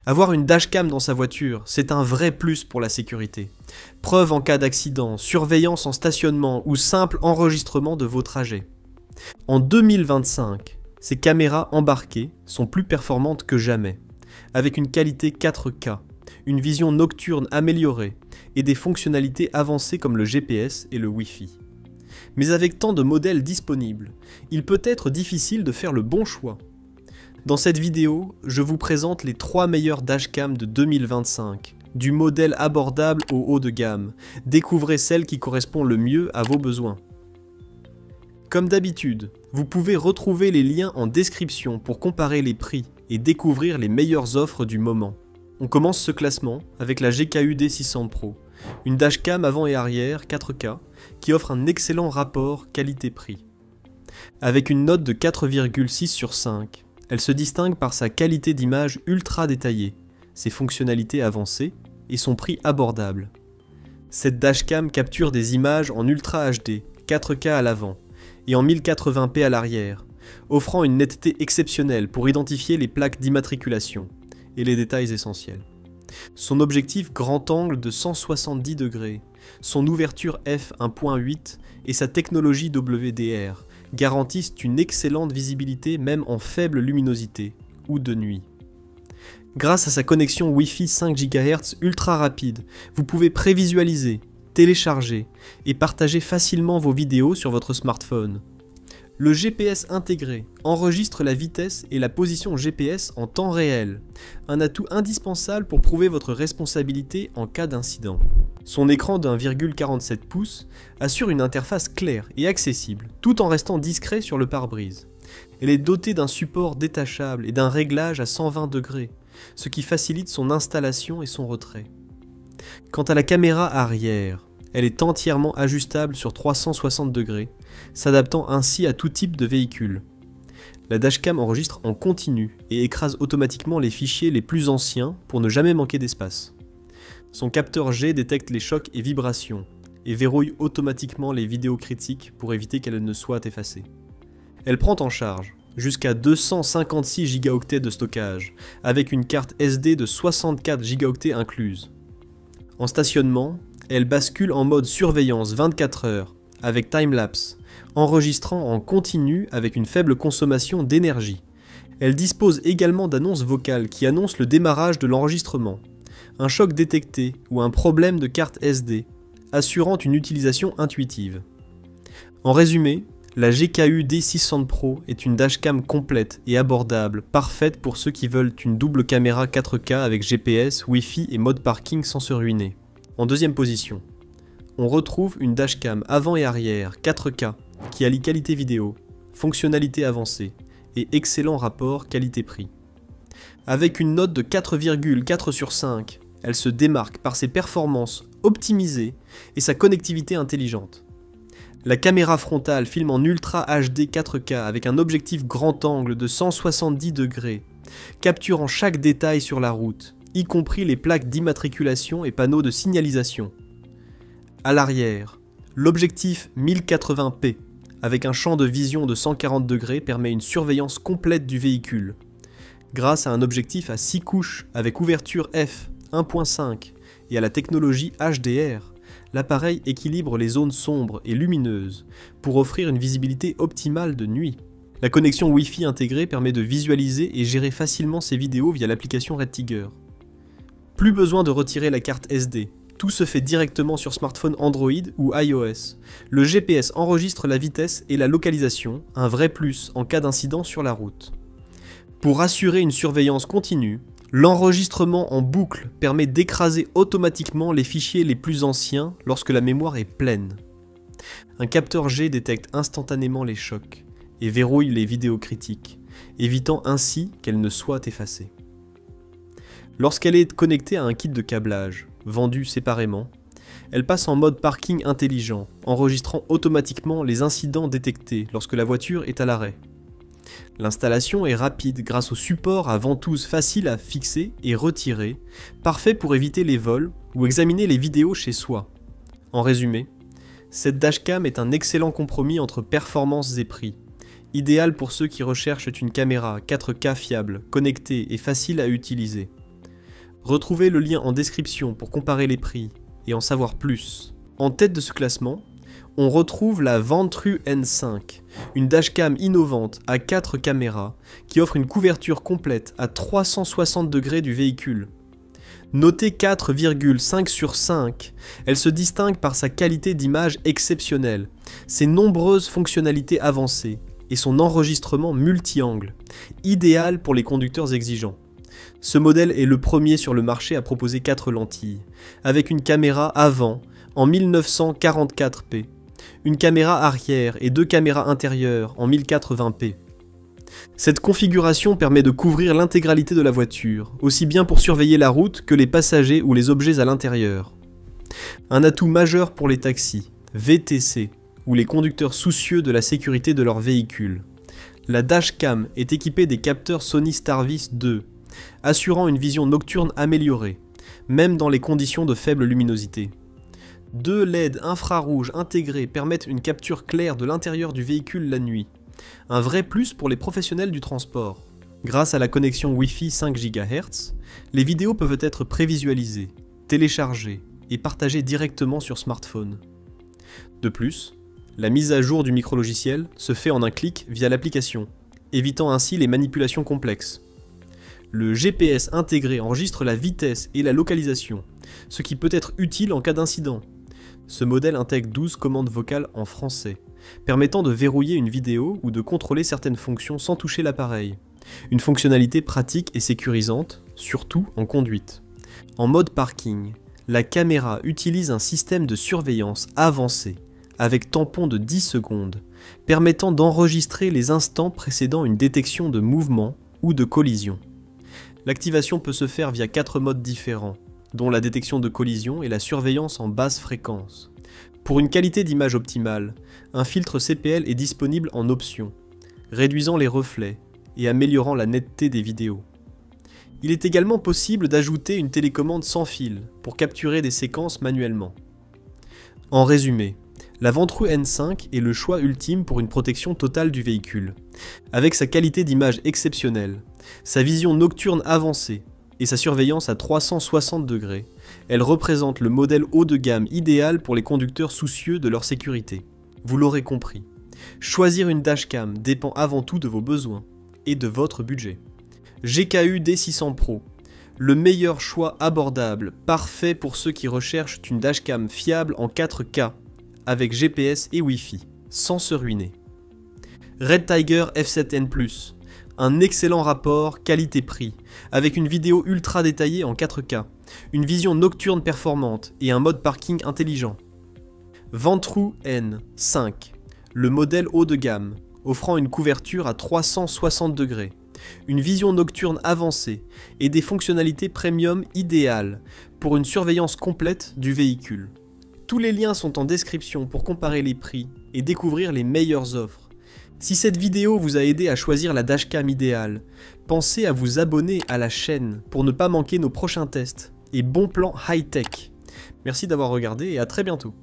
Avoir une dashcam dans sa voiture, c'est un vrai plus pour la sécurité. Preuve en cas d'accident, surveillance en stationnement ou simple enregistrement de vos trajets. En 2025, ces caméras embarquées sont plus performantes que jamais, avec une qualité 4K, une vision nocturne améliorée et des fonctionnalités avancées comme le GPS et le Wi-Fi. Mais avec tant de modèles disponibles, il peut être difficile de faire le bon choix. Dans cette vidéo, je vous présente les 3 meilleures dashcams de 2025, du modèle abordable au haut de gamme. Découvrez celle qui correspond le mieux à vos besoins. Comme d'habitude, vous pouvez retrouver les liens en description pour comparer les prix et découvrir les meilleures offres du moment. On commence ce classement avec la GKU D600 Pro, une dashcam avant et arrière 4K qui offre un excellent rapport qualité-prix. Avec une note de 4,6 sur 5, elle se distingue par sa qualité d'image ultra détaillée, ses fonctionnalités avancées et son prix abordable. Cette dashcam capture des images en Ultra HD, 4K à l'avant et en 1080p à l'arrière, offrant une netteté exceptionnelle pour identifier les plaques d'immatriculation et les détails essentiels. Son objectif grand angle de 170 degrés, son ouverture f1.8 et sa technologie WDR garantissent une excellente visibilité même en faible luminosité ou de nuit. Grâce à sa connexion Wi-Fi 5 GHz ultra rapide, vous pouvez prévisualiser, télécharger et partager facilement vos vidéos sur votre smartphone. Le GPS intégré enregistre la vitesse et la position GPS en temps réel, un atout indispensable pour prouver votre responsabilité en cas d'incident. Son écran d'1,47 pouces assure une interface claire et accessible, tout en restant discret sur le pare-brise. Elle est dotée d'un support détachable et d'un réglage à 120 degrés, ce qui facilite son installation et son retrait. Quant à la caméra arrière, elle est entièrement ajustable sur 360 degrés, s'adaptant ainsi à tout type de véhicule. La dashcam enregistre en continu et écrase automatiquement les fichiers les plus anciens pour ne jamais manquer d'espace. Son capteur G détecte les chocs et vibrations et verrouille automatiquement les vidéos critiques pour éviter qu'elles ne soient effacées. Elle prend en charge jusqu'à 256 Go de stockage, avec une carte SD de 64 Go incluse. En stationnement, elle bascule en mode surveillance 24 heures avec timelapse, enregistrant en continu avec une faible consommation d'énergie. Elle dispose également d'annonces vocales qui annoncent le démarrage de l'enregistrement, un choc détecté ou un problème de carte SD, assurant une utilisation intuitive. En résumé, la GKU D600 Pro est une dashcam complète et abordable, parfaite pour ceux qui veulent une double caméra 4K avec GPS, Wi-Fi et mode parking sans se ruiner. En deuxième position, on retrouve une dashcam avant et arrière 4K qui allie qualité vidéo, fonctionnalité avancée et excellent rapport qualité-prix. Avec une note de 4,4 sur 5, elle se démarque par ses performances optimisées et sa connectivité intelligente. La caméra frontale filme en Ultra HD 4K avec un objectif grand angle de 170 degrés, capturant chaque détail sur la route, y compris les plaques d'immatriculation et panneaux de signalisation. À l'arrière, l'objectif 1080p avec un champ de vision de 140 degrés permet une surveillance complète du véhicule. Grâce à un objectif à 6 couches avec ouverture f1.5 et à la technologie HDR, l'appareil équilibre les zones sombres et lumineuses pour offrir une visibilité optimale de nuit. La connexion Wi-Fi intégrée permet de visualiser et gérer facilement ses vidéos via l'application Red Tiger. Plus besoin de retirer la carte SD, tout se fait directement sur smartphone Android ou iOS. Le GPS enregistre la vitesse et la localisation, un vrai plus en cas d'incident sur la route. Pour assurer une surveillance continue, l'enregistrement en boucle permet d'écraser automatiquement les fichiers les plus anciens lorsque la mémoire est pleine. Un capteur G détecte instantanément les chocs et verrouille les vidéos critiques, évitant ainsi qu'elles ne soient effacées. Lorsqu'elle est connectée à un kit de câblage, vendu séparément, elle passe en mode parking intelligent, enregistrant automatiquement les incidents détectés lorsque la voiture est à l'arrêt. L'installation est rapide grâce au support à ventouse facile à fixer et retirer, parfait pour éviter les vols ou examiner les vidéos chez soi. En résumé, cette dashcam est un excellent compromis entre performance et prix, idéal pour ceux qui recherchent une caméra 4K fiable, connectée et facile à utiliser. Retrouvez le lien en description pour comparer les prix et en savoir plus. En tête de ce classement, on retrouve la Ventru N5, une dashcam innovante à 4 caméras qui offre une couverture complète à 360 degrés du véhicule. Notée 4,5 sur 5, elle se distingue par sa qualité d'image exceptionnelle, ses nombreuses fonctionnalités avancées et son enregistrement multi-angle, idéal pour les conducteurs exigeants. Ce modèle est le premier sur le marché à proposer 4 lentilles, avec une caméra avant en 1944p, une caméra arrière et 2 caméras intérieures en 1080p. Cette configuration permet de couvrir l'intégralité de la voiture, aussi bien pour surveiller la route que les passagers ou les objets à l'intérieur. Un atout majeur pour les taxis, VTC, ou les conducteurs soucieux de la sécurité de leur véhicule. La dashcam est équipée des capteurs Sony Starvis 2, assurant une vision nocturne améliorée, même dans les conditions de faible luminosité. 2 LED infrarouges intégrés permettent une capture claire de l'intérieur du véhicule la nuit. Un vrai plus pour les professionnels du transport. Grâce à la connexion Wi-Fi 5 GHz, les vidéos peuvent être prévisualisées, téléchargées et partagées directement sur smartphone. De plus, la mise à jour du micrologiciel se fait en un clic via l'application, évitant ainsi les manipulations complexes. Le GPS intégré enregistre la vitesse et la localisation, ce qui peut être utile en cas d'incident. Ce modèle intègre 12 commandes vocales en français, permettant de verrouiller une vidéo ou de contrôler certaines fonctions sans toucher l'appareil. Une fonctionnalité pratique et sécurisante, surtout en conduite. En mode parking, la caméra utilise un système de surveillance avancé, avec tampon de 10 secondes, permettant d'enregistrer les instants précédant une détection de mouvement ou de collision. L'activation peut se faire via 4 modes différents, dont la détection de collision et la surveillance en basse fréquence. Pour une qualité d'image optimale, un filtre CPL est disponible en option, réduisant les reflets et améliorant la netteté des vidéos. Il est également possible d'ajouter une télécommande sans fil pour capturer des séquences manuellement. En résumé, la Ventru N5 est le choix ultime pour une protection totale du véhicule. Avec sa qualité d'image exceptionnelle, sa vision nocturne avancée et sa surveillance à 360 degrés, elle représente le modèle haut de gamme idéal pour les conducteurs soucieux de leur sécurité. Vous l'aurez compris, choisir une dashcam dépend avant tout de vos besoins et de votre budget. GKU D600 Pro, le meilleur choix abordable, parfait pour ceux qui recherchent une dashcam fiable en 4K, avec GPS et Wi-Fi, sans se ruiner. Red Tiger F7N+, un excellent rapport qualité-prix, avec une vidéo ultra détaillée en 4K, une vision nocturne performante et un mode parking intelligent. Ventru N5, le modèle haut de gamme, offrant une couverture à 360 degrés, une vision nocturne avancée et des fonctionnalités premium idéales pour une surveillance complète du véhicule. Tous les liens sont en description pour comparer les prix et découvrir les meilleures offres. Si cette vidéo vous a aidé à choisir la dashcam idéale, pensez à vous abonner à la chaîne pour ne pas manquer nos prochains tests et bons plans high-tech. Merci d'avoir regardé et à très bientôt.